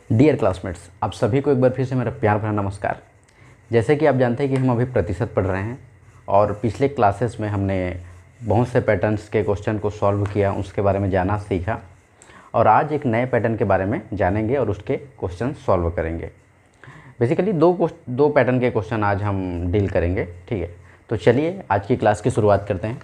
Dear classmates, आप सभी को एक बार फिर से मेरा प्यार भरा नमस्कार। जैसे कि आप जानते हैं कि हम अभी प्रतिशत पढ़ रहे हैं और पिछले क्लासेस में हमने बहुत से पैटर्न्स के क्वेश्चन को सॉल्व किया, उसके बारे में जाना सीखा और आज एक नए पैटर्न के बारे में जानेंगे और उसके क्वेश्चन सॉल्व करेंगे। बेसिकली दो पैटर्न के क्वेश्चन आज हम डील करेंगे, ठीक है। तो चलिए आज की क्लास की शुरुआत करते हैं।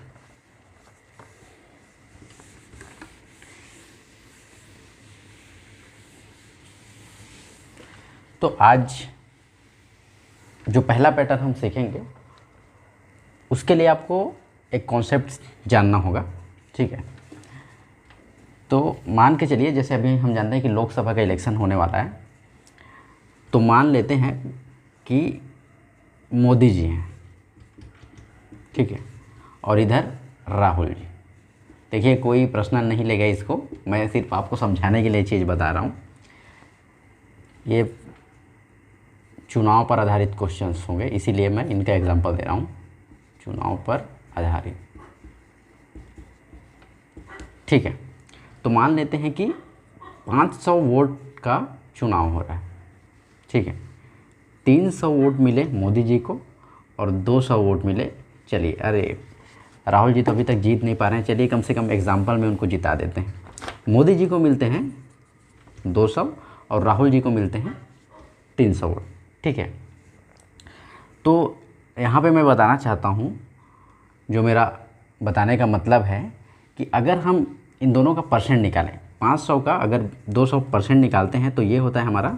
तो आज जो पहला पैटर्न हम सीखेंगे उसके लिए आपको एक कॉन्सेप्ट जानना होगा, ठीक है। तो मान के चलिए, जैसे अभी हम जानते हैं कि लोकसभा का इलेक्शन होने वाला है, तो मान लेते हैं कि मोदी जी हैं, ठीक है, और इधर राहुल जी। देखिए कोई प्रश्न नहीं लेगा इसको, मैं सिर्फ आपको समझाने के लिए चीज़ बता रहा हूँ। ये चुनाव पर आधारित क्वेश्चंस होंगे, इसीलिए मैं इनका एग्जांपल दे रहा हूँ, चुनाव पर आधारित, ठीक है। तो मान लेते हैं कि 500 वोट का चुनाव हो रहा है, ठीक है। 300 वोट मिले मोदी जी को और 200 वोट मिले, चलिए, अरे राहुल जी तो अभी तक जीत नहीं पा रहे हैं, चलिए कम से कम एग्जाम्पल में उनको जिता देते हैं। मोदी जी को मिलते हैं 200 और राहुल जी को मिलते हैं 300 वोट, ठीक है। तो यहाँ पे मैं बताना चाहता हूँ, जो मेरा बताने का मतलब है कि अगर हम इन दोनों का परसेंट निकालें, 500 का अगर 200% निकालते हैं तो ये होता है हमारा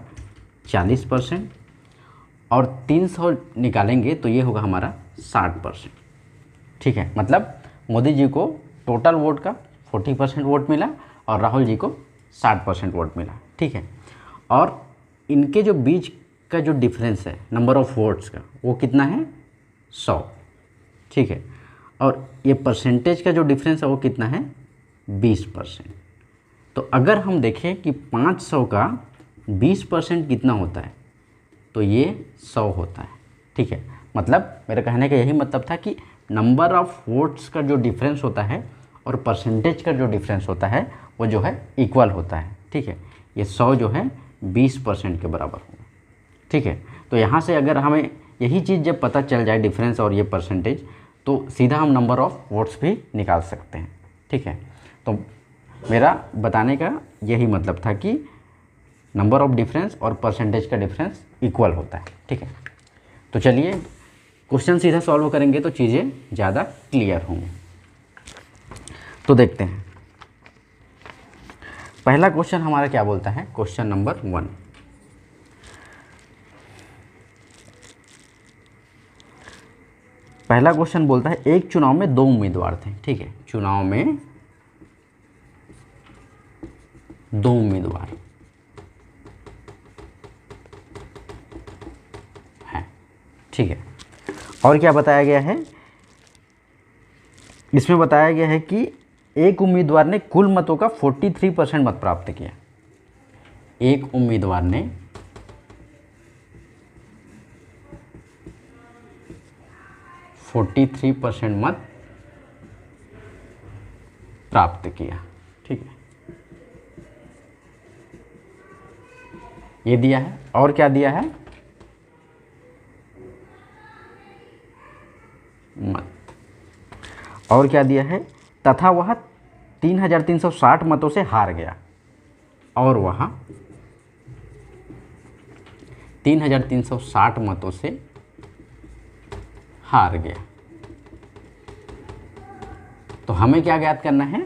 40%, और 300 निकालेंगे तो ये होगा हमारा 60%, ठीक है। मतलब मोदी जी को टोटल वोट का 40% वोट मिला और राहुल जी को 60% वोट मिला, ठीक है। और इनके जो बीच का जो डिफरेंस है नंबर ऑफ़ वोट्स का, वो कितना है? 100, ठीक है। और ये परसेंटेज का जो डिफरेंस है वो कितना है? 20%। तो अगर हम देखें कि 500 का 20% कितना होता है, तो ये 100 होता है, ठीक है। मतलब मेरे कहने का यही मतलब था कि नंबर ऑफ़ वोट्स का जो डिफरेंस होता है और परसेंटेज का जो डिफरेंस होता है वो जो है इक्वल होता है, ठीक है। ये 100 जो है 20% के बराबर होगा, ठीक है। तो यहाँ से अगर हमें यही चीज़ जब पता चल जाए, डिफरेंस और ये परसेंटेज, तो सीधा हम नंबर ऑफ़ वोट्स भी निकाल सकते हैं, ठीक है। तो मेरा बताने का यही मतलब था कि नंबर ऑफ़ डिफरेंस और परसेंटेज का डिफरेंस इक्वल होता है, ठीक है। तो चलिए क्वेश्चन सीधा सॉल्व करेंगे तो चीज़ें ज़्यादा क्लियर होंगी। तो देखते हैं पहला क्वेश्चन हमारा क्या बोलता है। क्वेश्चन नंबर 1, पहला क्वेश्चन बोलता है एक चुनाव में 2 उम्मीदवार थे, ठीक है। चुनाव में 2 उम्मीदवार हैं, ठीक है। और क्या बताया गया है इसमें? बताया गया है कि एक उम्मीदवार ने कुल मतों का 43% मत प्राप्त किया। एक उम्मीदवार ने 43% मत प्राप्त किया, ठीक है। ये दिया है, और क्या दिया है? मत। और क्या दिया है? तथा वह 3360 मतों से हार गया, और वह 3360 मतों से हार गया। तो हमें क्या ज्ञात करना है?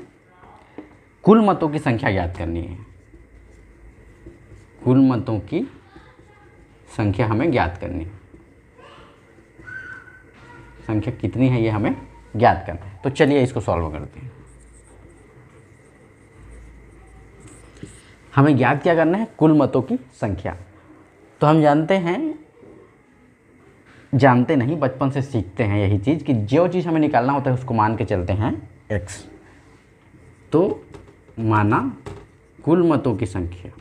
कुल मतों की संख्या ज्ञात करनी है। कुल मतों की संख्या हमें ज्ञात करनी है। संख्या कितनी है ये हमें ज्ञात करना है। तो चलिए इसको सॉल्व करते हैं। हमें ज्ञात क्या करना है? कुल मतों की संख्या। तो हम जानते नहीं, बचपन से सीखते हैं यही चीज़ कि जो चीज़ हमें निकालना होता है उसको मान के चलते हैं x। तो माना कुल मतों की संख्या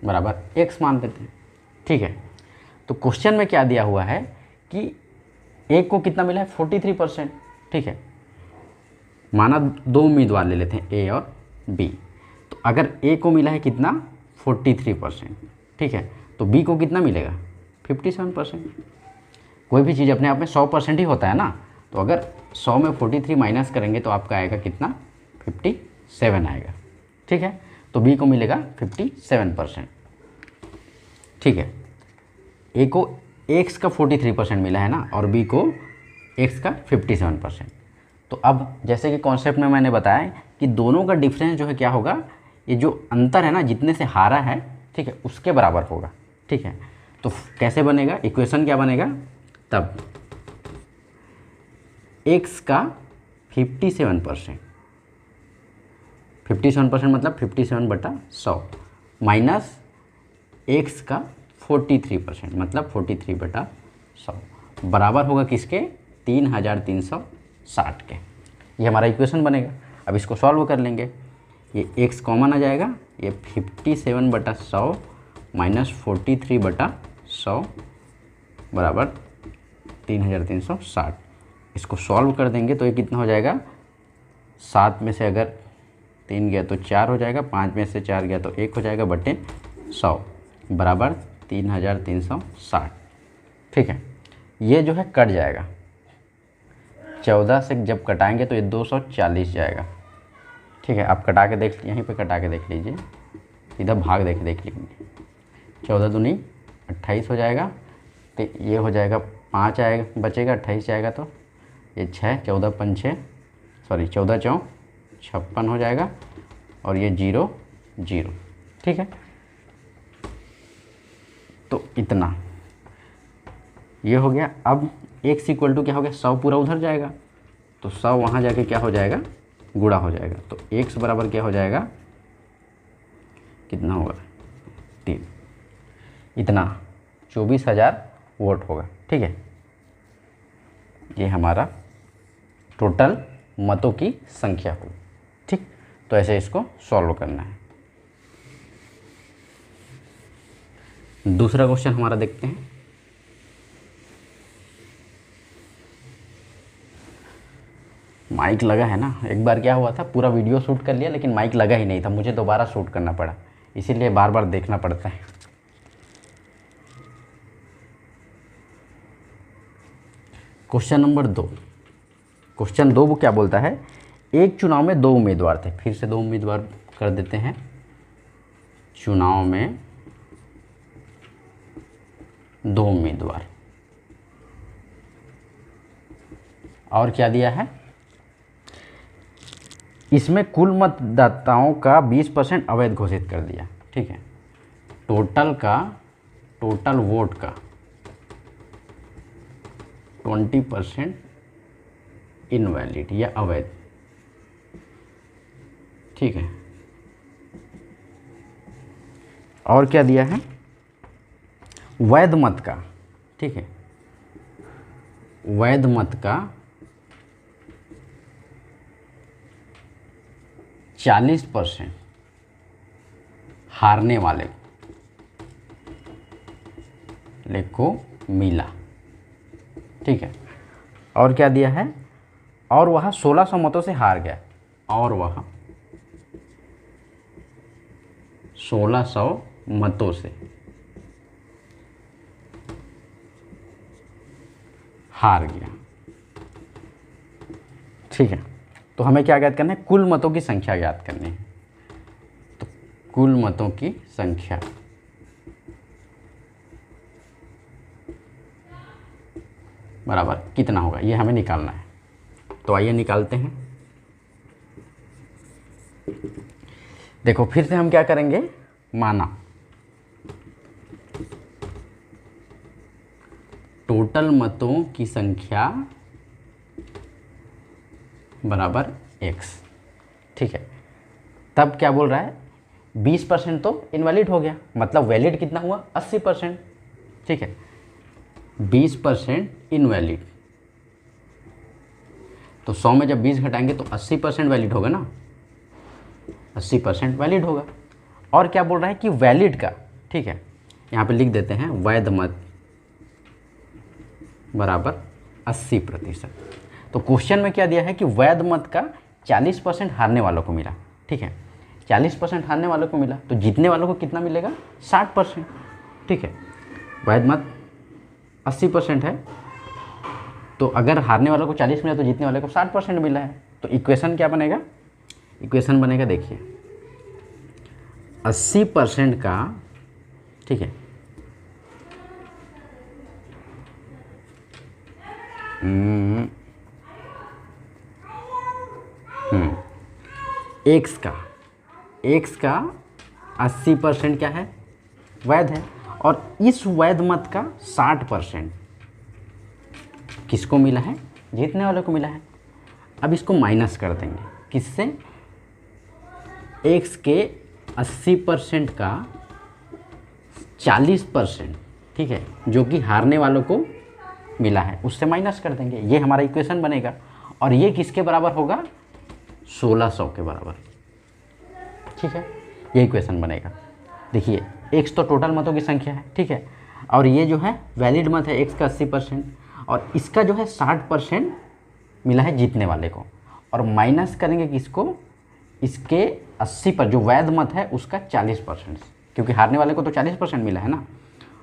बराबर x मान देते हैं, ठीक है। तो क्वेश्चन में क्या दिया हुआ है कि एक को कितना मिला है 43%, ठीक है। माना दो उम्मीदवार ले लेते हैं ए और बी। तो अगर ए को मिला है कितना 43%, ठीक है, तो बी को कितना मिलेगा 57%। कोई भी चीज़ अपने आप में 100% ही होता है ना, तो अगर 100 में 43 माइनस करेंगे तो आपका आएगा कितना 57 आएगा, ठीक है। तो बी को मिलेगा 57%, ठीक है। ए को एक्स का 43% मिला है ना, और बी को एक्स का 57%। तो अब जैसे कि कॉन्सेप्ट में मैंने बताया कि दोनों का डिफरेंस जो है क्या होगा, ये जो अंतर है ना जितने से हारा है, ठीक है, उसके बराबर होगा, ठीक है। तो कैसे बनेगा, इक्वेशन क्या बनेगा तब, x का 57%, 57% मतलब 57/100 माइनस x का 43% मतलब 43/100 बराबर होगा किसके 3360 के। ये हमारा इक्वेशन बनेगा। अब इसको सॉल्व कर लेंगे, ये x कॉमन आ जाएगा, ये 57/100 माइनस 43/100 बराबर 3360। इसको सॉल्व कर देंगे तो ये कितना हो जाएगा, 7 में से अगर 3 गया तो 4 हो जाएगा, 5 में से 4 गया तो 1 हो जाएगा बटे 100 बराबर 3360, ठीक है। ये जो है कट जाएगा, 14 से जब कटाएंगे तो ये 240 जाएगा, ठीक है। आप कटा के देख, यहीं पे कटा के देख लीजिए, इधर भाग देख लीजिए, 14 दूनी 28 हो जाएगा, तो ये हो जाएगा 5 आएगा बचेगा, 28 जाएगा तो ये 6, 14 5 सॉरी 14 4 56 हो जाएगा, और ये 0 0, ठीक है। तो इतना ये हो गया। अब x इक्वल टू क्या हो गया, 100 पूरा उधर जाएगा, तो 100 वहाँ जाके क्या हो जाएगा, गुणा हो जाएगा। तो x बराबर क्या हो जाएगा, कितना होगा 3, इतना 24,000 वोट होगा, ठीक है। ये हमारा टोटल मतों की संख्या होगी, ठीक। तो ऐसे इसको सॉल्व करना है। दूसरा क्वेश्चन हमारा देखते हैं। माइक लगा है ना, एक बार क्या हुआ था, पूरा वीडियो शूट कर लिया लेकिन माइक लगा ही नहीं था, मुझे दोबारा शूट करना पड़ा, इसीलिए बार बार देखना पड़ता है। क्वेश्चन नंबर 2, क्वेश्चन 2 वो क्या बोलता है, एक चुनाव में 2 उम्मीदवार थे, फिर से 2 उम्मीदवार कर देते हैं। चुनाव में 2 उम्मीदवार, और क्या दिया है, इसमें कुल मतदाताओं का 20% अवैध घोषित कर दिया, ठीक है। टोटल वोट का 20% इनवैलिड या अवैध, ठीक है। और क्या दिया है, वैध मत का, ठीक है, वैध मत का 40% हारने वाले को मिला, ठीक है। और क्या दिया है, और वह 1600 मतों से हार गया, और वह 1600 मतों से हार गया, ठीक है। तो हमें क्या ज्ञात करना है, कुल मतों की संख्या ज्ञात करनी है। तो कुल मतों की संख्या बराबर कितना होगा, ये हमें निकालना है। तो आइए निकालते हैं। देखो फिर से हम क्या करेंगे, माना टोटल मतों की संख्या बराबर x, ठीक है। तब क्या बोल रहा है, 20% तो इनवैलिड हो गया, मतलब वैलिड कितना हुआ 80%, ठीक है। 20% इनवैलिड, तो 100 में जब 20 घटाएंगे तो 80% वैलिड होगा ना, 80% वैलिड होगा। और क्या बोल रहा है कि वैलिड का, ठीक है, यहाँ पे लिख देते हैं वैध मत बराबर 80%। तो क्वेश्चन में क्या दिया है कि वैध मत का 40% हारने वालों को मिला। ठीक है, 40% हारने वालों को मिला, तो जीतने वालों को कितना मिलेगा? 60%। ठीक है, वैध मत 80% है, तो अगर हारने वालों को 40 मिला तो जीतने वाले को 60% मिला है। तो इक्वेशन क्या बनेगा? इक्वेशन बनेगा, देखिए 80% का, ठीक है, एक्स का 80% क्या है? वैध है। और इस वैध मत का 60% किसको मिला है? जीतने वाले को मिला है। अब इसको माइनस कर देंगे, किससे? एक्स के 80% का 40%, ठीक है, जो कि हारने वालों को मिला है, उससे माइनस कर देंगे। ये हमारा इक्वेशन बनेगा। और ये किसके बराबर होगा? 1600 के बराबर। ठीक है, ये इक्वेशन बनेगा। देखिए एक्स तो टोटल मतों की संख्या है, ठीक है, और ये जो है वैलिड मत है एक्स का 80%, और इसका जो है 60% मिला है जीतने वाले को। और माइनस करेंगे किसको? इसके 80 पर जो वैध मत है उसका 40%, क्योंकि हारने वाले को तो 40% मिला है ना।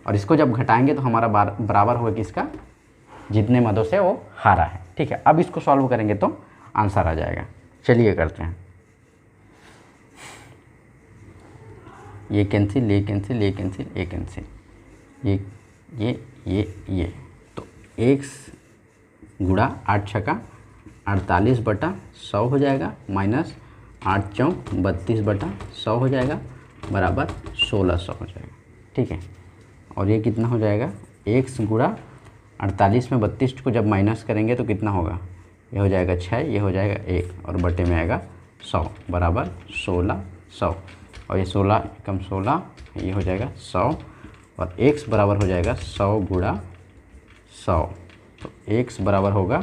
और इसको जब घटाएंगे तो हमारा बराबर होगा किसका? जितने मतों से वो हारा है। ठीक है, अब इसको सॉल्व करेंगे तो आंसर आ जाएगा। चलिए करते हैं। ये कैंसिल, ये कैंसिल, ये कैंसिल, ये कैंसिल, ये तो x गुणा 8 छक्का 48/100 हो जाएगा, माइनस 8 चौक 32/100 हो जाएगा, बराबर 1600 हो जाएगा। ठीक है, और ये कितना हो जाएगा? x गुणा 48 में 32 को जब माइनस करेंगे तो कितना होगा? ये हो जाएगा 6, ये हो जाएगा 1, और बटे में आएगा 100, बराबर 1600। और ये 16 कम 16, ये हो जाएगा 100, और x बराबर हो जाएगा 100 गुणा 100। तो x बराबर होगा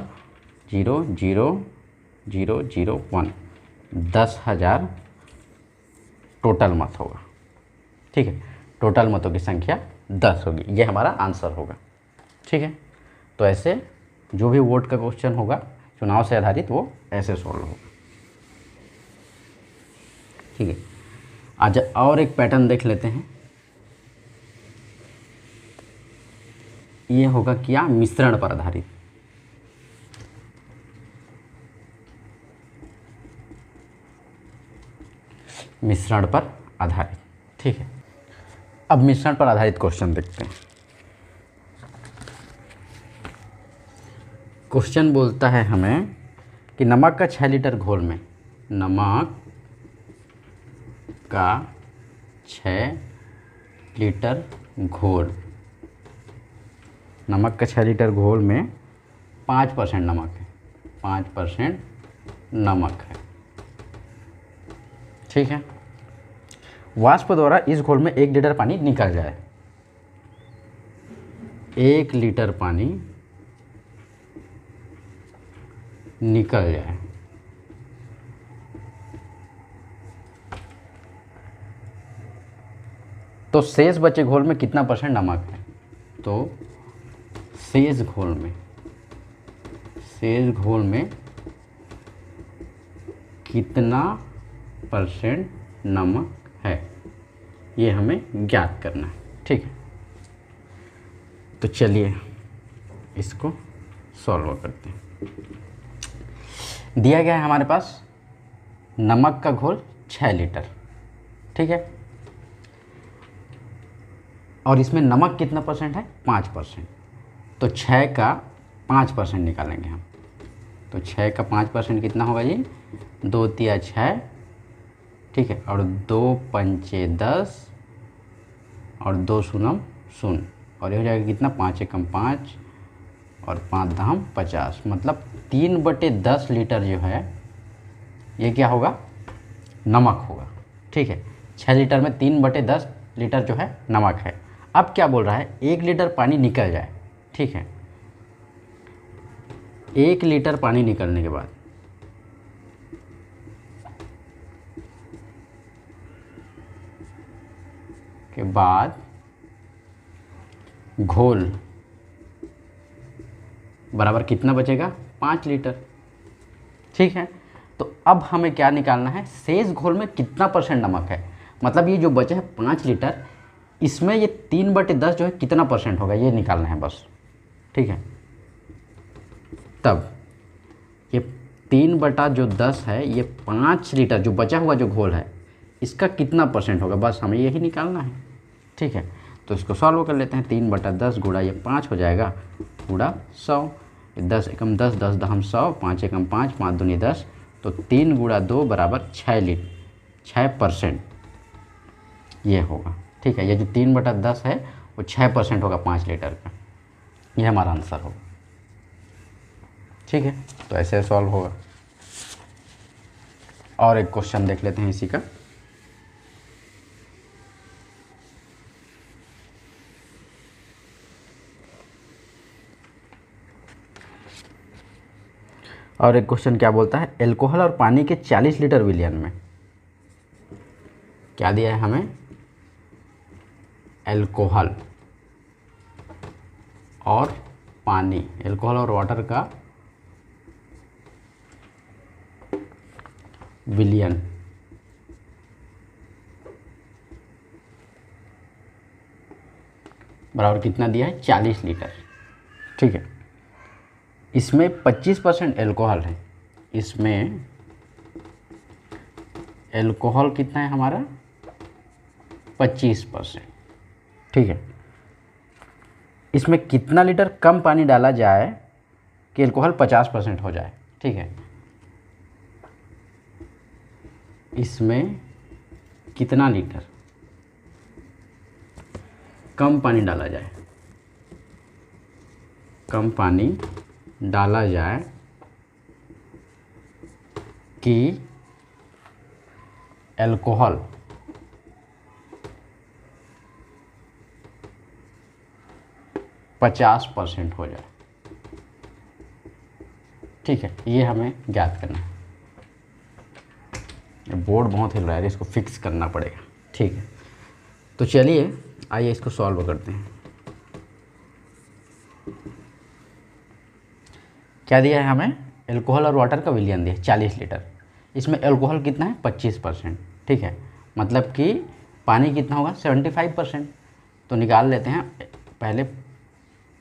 0,00,001, 10,000 टोटल मत होगा। ठीक है, टोटल मतों की संख्या 10 होगी, ये हमारा आंसर होगा। ठीक है, तो ऐसे जो भी वोट का क्वेश्चन होगा चुनाव से आधारित, वो ऐसे सॉल्व होगा। ठीक है, आज और एक पैटर्न देख लेते हैं। ये होगा क्या? मिश्रण पर आधारित। मिश्रण पर आधारित। ठीक है, अब मिश्रण पर आधारित क्वेश्चन देखते हैं। क्वेश्चन बोलता है हमें कि नमक का 6 लीटर घोल में, नमक का 6 लीटर घोल, नमक का 6 लीटर घोल में 5% नमक है, 5% नमक है। ठीक है, वाष्प द्वारा इस घोल में 1 लीटर पानी निकल जाए। 1 लीटर पानी निकल जाए, तो शेष बचे घोल में कितना % नमक है? तो शेष घोल में कितना % नमक है, ये हमें ज्ञात करना है। ठीक है, तो चलिए इसको सॉल्व करते हैं। दिया गया है हमारे पास नमक का घोल 6 लीटर। ठीक है, और इसमें नमक कितना % है? 5%। तो 6 का 5% निकालेंगे हम। तो 6 का 5% कितना होगा जी? 2 तिया 6, ठीक है, और 2 पंचे 10, और 2 शून्य 0, और ये हो जाएगा कितना? 5 एकम 5, और 5 दाम 50, मतलब 3/10 लीटर जो है ये क्या होगा? नमक होगा। ठीक है, 6 लीटर में 3/10 लीटर जो है नमक है। अब क्या बोल रहा है? 1 लीटर पानी निकल जाए। ठीक है, 1 लीटर पानी निकलने के बाद घोल बराबर कितना बचेगा? 5 लीटर। ठीक है, तो अब हमें क्या निकालना है, शेष घोल में कितना परसेंट नमक है, मतलब ये जो बचा है 5 लीटर, इसमें ये 3/10 जो है कितना परसेंट होगा ये निकालना है बस। ठीक है, तब ये 3/10 है, ये 5 लीटर जो बचा हुआ जो घोल है इसका कितना परसेंट होगा, बस हमें यही निकालना है। ठीक है, तो इसको सॉल्व कर लेते हैं। 3/10 गुणा ये 5 हो जाएगा, गुणा 100, 10 एकम 10, 10 दहम 100, 5 एकम 5, 5 दूनी 10, तो 3 गुणा 2 बराबर 6% ये होगा। ठीक है, ये जो 3/10 है वो 6% होगा 5 लीटर का, ये हमारा आंसर होगा। ठीक है, तो ऐसे सॉल्व होगा। और एक क्वेश्चन देख लेते हैं इसी का। और एक क्वेश्चन क्या बोलता है, एल्कोहल और पानी के 40 लीटर विलयन में, क्या दिया है हमें, एल्कोहल और पानी, एल्कोहल और वाटर का विलयन बराबर कितना दिया है, 40 लीटर। ठीक है, इसमें 25% एल्कोहल है, इसमें एल्कोहल कितना है हमारा 25%। ठीक है, इसमें कितना लीटर कम पानी डाला जाए कि एल्कोहल 50% हो जाए। ठीक है, इसमें कितना लीटर कम पानी डाला जाए, कम पानी डाला जाए कि एल्कोहल 50% हो जाए। ठीक है, ये हमें ज्ञात करना है। बोर्ड बहुत हिल रहा है, इसको फिक्स करना पड़ेगा। ठीक है, तो चलिए आइए इसको सॉल्व करते हैं। क्या दिया है हमें, एल्कोहल और वाटर का विलयन दिया 40 लीटर, इसमें एल्कोहल कितना है 25%। ठीक है, मतलब कि पानी कितना होगा 75%। तो निकाल लेते हैं पहले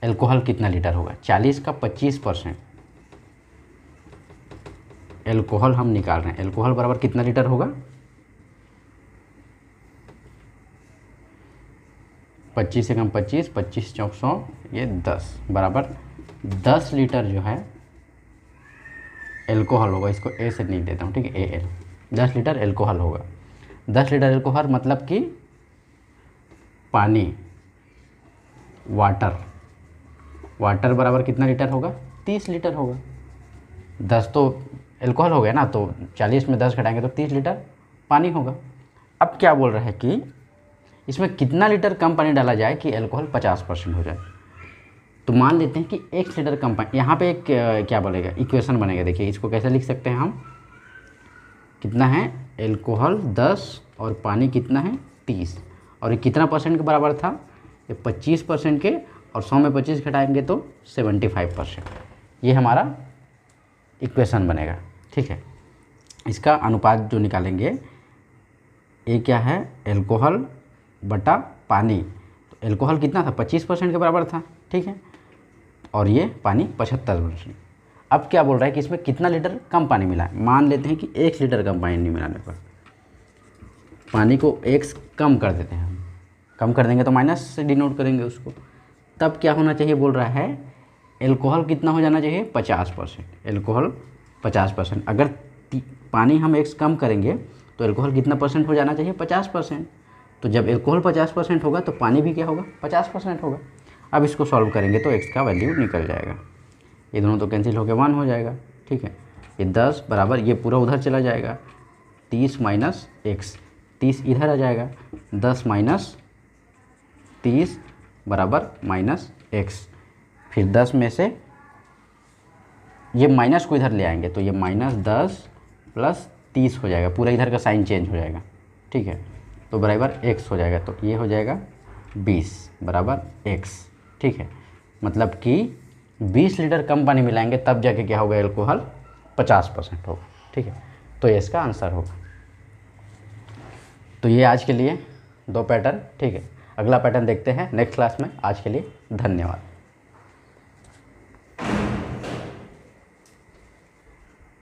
एल्कोहल कितना लीटर होगा, 40 का 25%, एल्कोहल हम निकाल रहे हैं, एल्कोहल बराबर कितना लीटर होगा, 25 एकम 25, 25 चौक 100, ये 10 बराबर 10 लीटर जो है एल्कोहल होगा। इसको ए से लिख देता हूँ। ठीक है, AL 10 लीटर एल्कोहल होगा। 10 लीटर एल्कोहल मतलब कि पानी, वाटर बराबर कितना लीटर होगा, 30 लीटर होगा। 10 तो एल्कोहल हो गया ना, तो 40 में 10 घटाएंगे तो 30 लीटर पानी होगा। अब क्या बोल रहे हैं कि इसमें कितना लीटर कम पानी डाला जाए कि एल्कोहल 50% हो जाए। तो मान लेते हैं कि 1 लीटर कम पानी, यहाँ पे एक क्या बोलेगा, इक्वेशन बनेगा। देखिए इसको कैसे लिख सकते हैं हम, कितना है एल्कोहल 10 और पानी कितना है 30, और ये कितना परसेंट के बराबर था, ये 25% के, और 100 में 25 घटाएंगे तो 75%। ये हमारा इक्वेशन बनेगा। ठीक है, इसका अनुपात जो निकालेंगे, ये क्या है एल्कोहल बटा पानी, तो एल्कोहल कितना था 25% के बराबर था। ठीक है, और ये पानी 75%। अब क्या बोल रहा है कि इसमें कितना लीटर कम पानी मिला है। मान लेते हैं कि 1 लीटर कम पानी नहीं मिलाने पर, पानी को 1 कम कर देते हैं हम, कम कर देंगे तो माइनस से डिनोट करेंगे उसको। तब क्या होना चाहिए, बोल रहा है एल्कोहल कितना हो जाना चाहिए 50%, एल्कोहल 50%। अगर पानी हम 1 कम करेंगे तो एल्कोहल कितना परसेंट हो जाना चाहिए 50%। तो जब एल्कोहल 50% होगा तो पानी भी क्या होगा 50% होगा। अब इसको सॉल्व करेंगे तो x का वैल्यू निकल जाएगा, ये दोनों तो कैंसिल होकर 1 हो जाएगा। ठीक है, ये 10 बराबर, ये पूरा उधर चला जाएगा, 30 माइनस x, 30 इधर आ जाएगा, 10 माइनस 30 बराबर माइनस x। फिर 10 में से ये माइनस को इधर ले आएंगे तो ये -10 + 30 हो जाएगा, पूरा इधर का साइन चेंज हो जाएगा। ठीक है, तो बराबर x हो जाएगा, तो ये हो जाएगा 20 बराबर x। ठीक है, मतलब कि 20 लीटर कम पानी मिलाएंगे तब जाके क्या होगा, एल्कोहल 50% होगा। ठीक है, तो ये इसका आंसर होगा। तो ये आज के लिए 2 पैटर्न, ठीक है। अगला पैटर्न देखते हैं नेक्स्ट क्लास में। आज के लिए धन्यवाद।